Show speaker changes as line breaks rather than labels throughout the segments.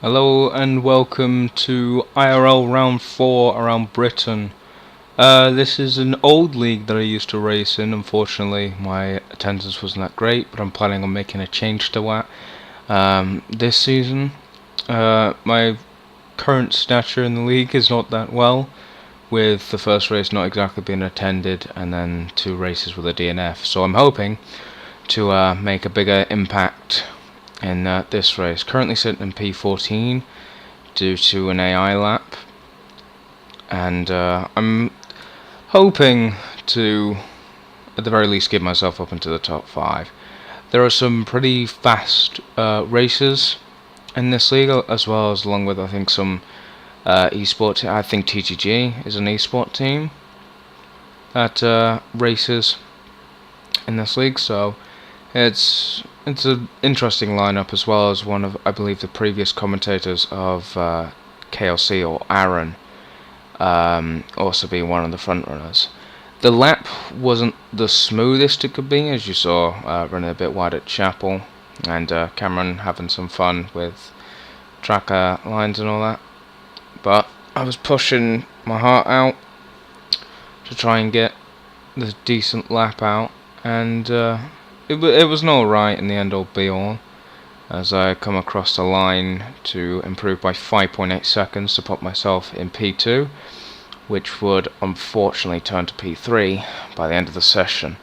Hello and welcome to IRL Round 4 around Britain. This is an old league that I used to race in. Unfortunately, my attendance wasn't that great, but I'm planning on making a change to that this season. My current stature in the league is not that well, with the first race not exactly being attended and then 2 races with a DNF. So I'm hoping to make a bigger impact in this race. Currently sitting in P14 due to an AI lap, and I'm hoping to at the very least get myself up into the top 5. There are some pretty fast races in this league, as well as along with I think some esports. I think TGG is an esport team that races in this league, so it's an interesting lineup, as well as one of, I believe, the previous commentators of KLC, or Aaron, also being one of the front runners. The lap wasn't the smoothest it could be, as you saw, running a bit wide at Chapel, and Cameron having some fun with tracker lines and all that. But I was pushing my heart out to try and get the decent lap out, and it was no right in the end all be all, as I come across the line to improve by 5.8 seconds to put myself in P2, which would unfortunately turn to P3 by the end of the session.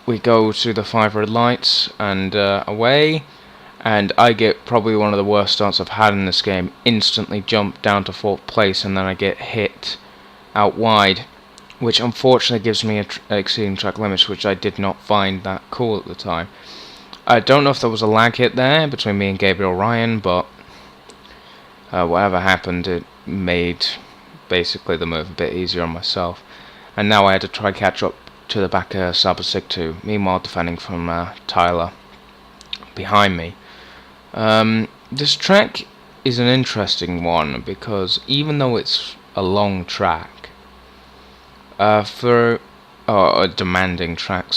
We go to the 5 red lights and away, and I get probably one of the worst starts I've had in this game. Instantly jump down to 4th place, and then I get hit out wide, which unfortunately gives me exceeding track limits, which I did not find that cool at the time. I don't know if there was a lag hit there between me and Gabriel Ryan, but whatever happened, it made basically the move a bit easier on myself. And now I had to try catch up to the back of Sabasik 2, meanwhile defending from Tyler behind me. This track is an interesting one, because even though it's a long track, for a demanding track,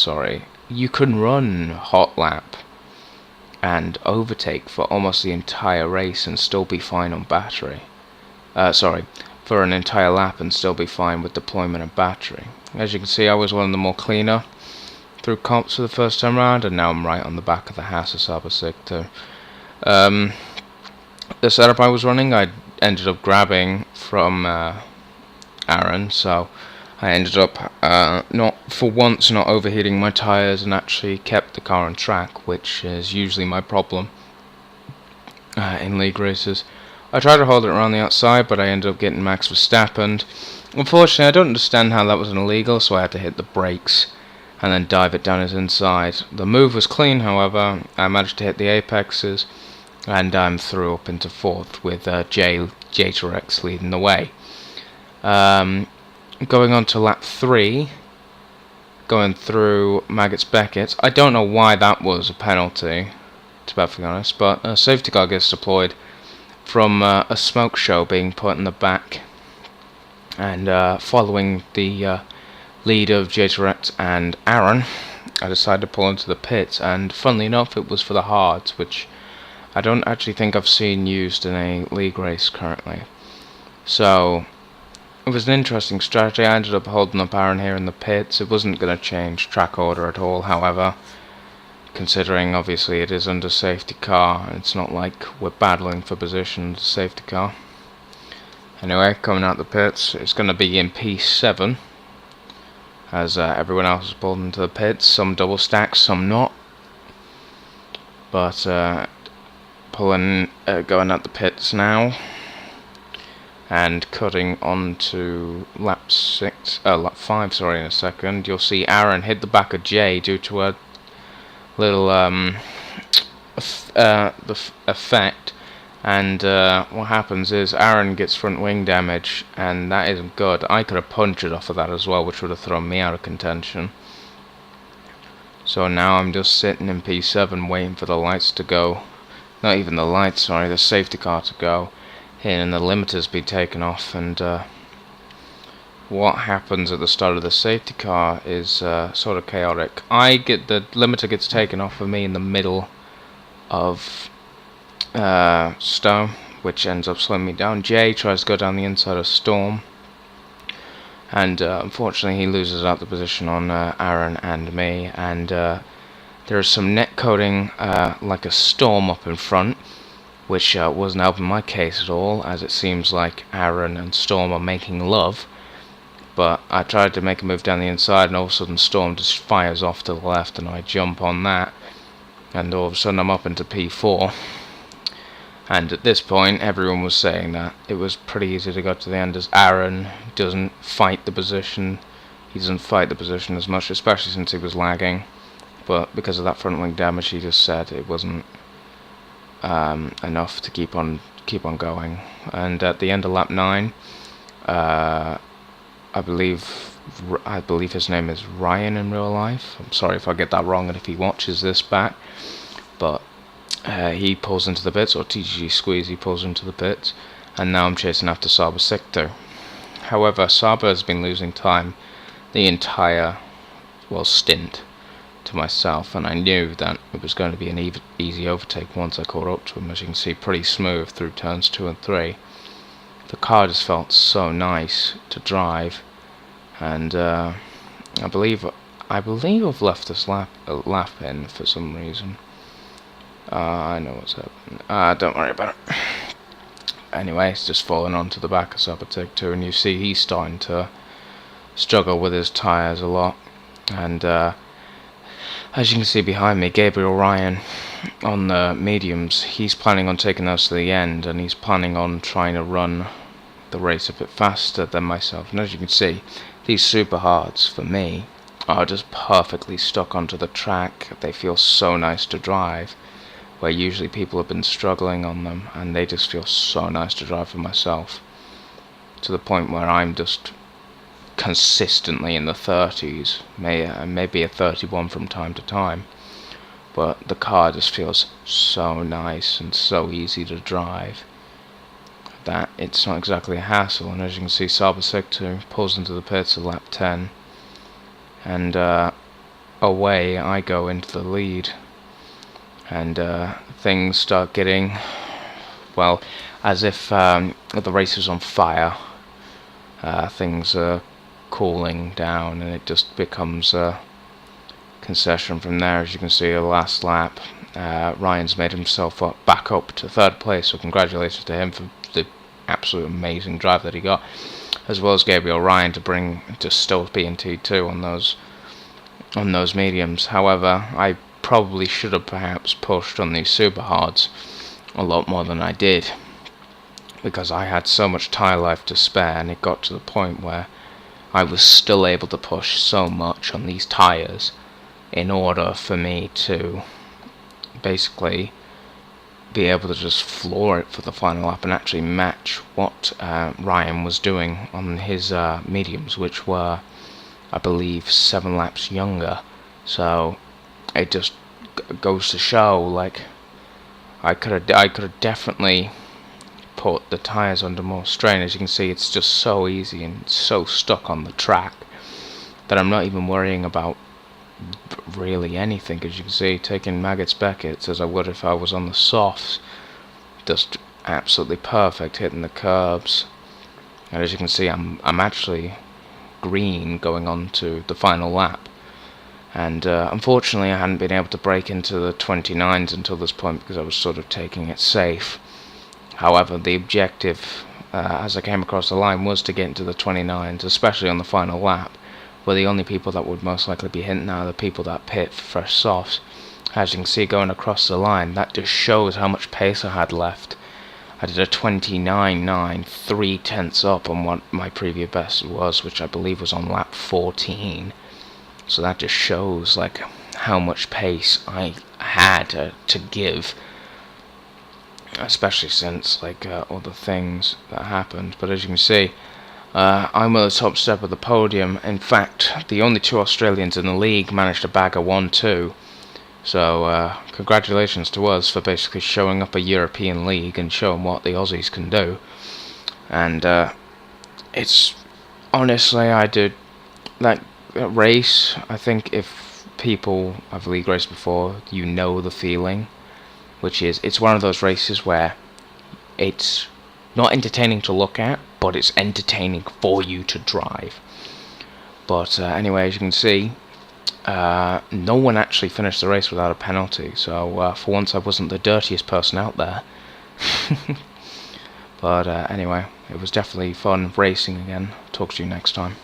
you can run hot lap and overtake for almost the entire race and still be fine on battery. For an entire lap and still be fine with deployment of battery. As you can see, I was one of the more cleaner through comps for the first time round, and now I'm right on the back of the house of Sabasik too. The setup I was running, I ended up grabbing from Aaron, so I ended up not overheating my tyres and actually kept the car on track, which is usually my problem in league races. I tried to hold it around the outside, but I ended up getting Max Verstappen. Unfortunately, I don't understand how that was illegal, so I had to hit the brakes and then dive it down his inside. The move was clean, however. I managed to hit the apexes, and I'm through up into 4th with J2X leading the way. Going on to lap 3, going through Maggots Beckett. I don't know why that was a penalty, to be perfectly honest, but a safety car gets deployed from a smoke show being put in the back, and following the lead of J2X and Aaron, I decided to pull into the pits, and funnily enough it was for the hards, which I don't actually think I've seen used in a league race currently. So it was an interesting strategy. I ended up holding up Aaron here in the pits. It wasn't going to change track order at all, however, considering obviously it is under safety car, and it's not like we're battling for position safety car. Anyway, coming out the pits, it's going to be in P7, as everyone else is pulled into the pits, some double stacks, some not. But going out the pits now, and cutting on to lap 5, in a second. You'll see Aaron hit the back of Jay due to a little effect, and what happens is Aaron gets front wing damage, and that isn't good. I could have punched off of that as well, which would have thrown me out of contention. So now I'm just sitting in P7 waiting for the lights to go. Not even the lights, the safety car to go in and the limiters be taken off. And what happens at the start of the safety car is sort of chaotic. The limiter gets taken off of me in the middle of Stone, which ends up slowing me down. Jay tries to go down the inside of Storm, and unfortunately he loses out the position on Aaron and me, and there's some net coding like a storm up in front, which wasn't helping my case at all, as it seems like Aaron and Storm are making love. But I tried to make a move down the inside, and all of a sudden Storm just fires off to the left, and I jump on that, and all of a sudden I'm up into P4. And at this point everyone was saying that it was pretty easy to go to the end, as Aaron doesn't fight the position. He doesn't fight the position as much, especially since he was lagging. But because of that front wing damage, he just said it wasn't enough to keep on going. And at the end of lap 9, I believe his name is Ryan in real life. I'm sorry if I get that wrong and if he watches this back, but he pulls into the pits, or TGG Squeeze, he pulls into the pits, and now I'm chasing after SHAREfactory. However, Saba has been losing time the entire stint to myself, and I knew that it was going to be an easy overtake once I caught up to him. As you can see, pretty smooth through turns 2 and 3. The car just felt so nice to drive, and I believe I've left this lap in for some reason. I know what's happening. Don't worry about it. Anyway, it's just falling onto the back of SHAREfactory too, and you see he's starting to struggle with his tyres a lot. And as you can see behind me, Gabriel Ryan on the mediums, he's planning on taking us to the end, and he's planning on trying to run the race a bit faster than myself. And as you can see, these super hards for me are just perfectly stuck onto the track. They feel so nice to drive, where usually people have been struggling on them, and they just feel so nice to drive for myself, to the point where I'm just consistently in the 30s, maybe a 31 from time to time, but the car just feels so nice and so easy to drive that it's not exactly a hassle. And as you can see, SHAREfactory pulls into the pits at lap 10, and away I go into the lead, and things start getting, well, as if the race is on fire. Things are cooling down, and it just becomes a concession from there. As you can see, the last lap, Ryan's made himself back up to 3rd place, so congratulations to him for the absolute amazing drive that he got, as well as Gabriel Ryan to still be in T2 on those mediums. However, I probably should have perhaps pushed on these super hards a lot more than I did, because I had so much tyre life to spare, and it got to the point where I was still able to push so much on these tyres in order for me to basically be able to just floor it for the final lap and actually match what Ryan was doing on his mediums, which were, I believe, 7 laps younger. So it just goes to show, like, I could have definitely put the tyres under more strain. As you can see, it's just so easy and so stuck on the track that I'm not even worrying about really anything. As you can see, taking Maggots Beckett's as I would if I was on the softs, just absolutely perfect, hitting the curbs. And as you can see, I'm actually green going on to the final lap, and unfortunately I hadn't been able to break into the 29s until this point, because I was sort of taking it safe. However, the objective as I came across the line was to get into the 29s, especially on the final lap, where the only people that would most likely be hitting are the people that pit for fresh softs. As you can see, going across the line, that just shows how much pace I had left. I did a 29.9, 3 tenths up on what my previous best was, which I believe was on lap 14. So that just shows like how much pace I had to give, especially since like all the things that happened. But as you can see, I'm at the top step of the podium. In fact, the only 2 Australians in the league managed to bag a 1-2. So congratulations to us for basically showing up a European league and showing what the Aussies can do. And it's honestly, I did that race. I think if people have league raced before, you know the feeling which is, it's one of those races where it's not entertaining to look at, but it's entertaining for you to drive. But anyway, as you can see, no one actually finished the race without a penalty, so for once I wasn't the dirtiest person out there. But anyway, it was definitely fun racing again. Talk to you next time.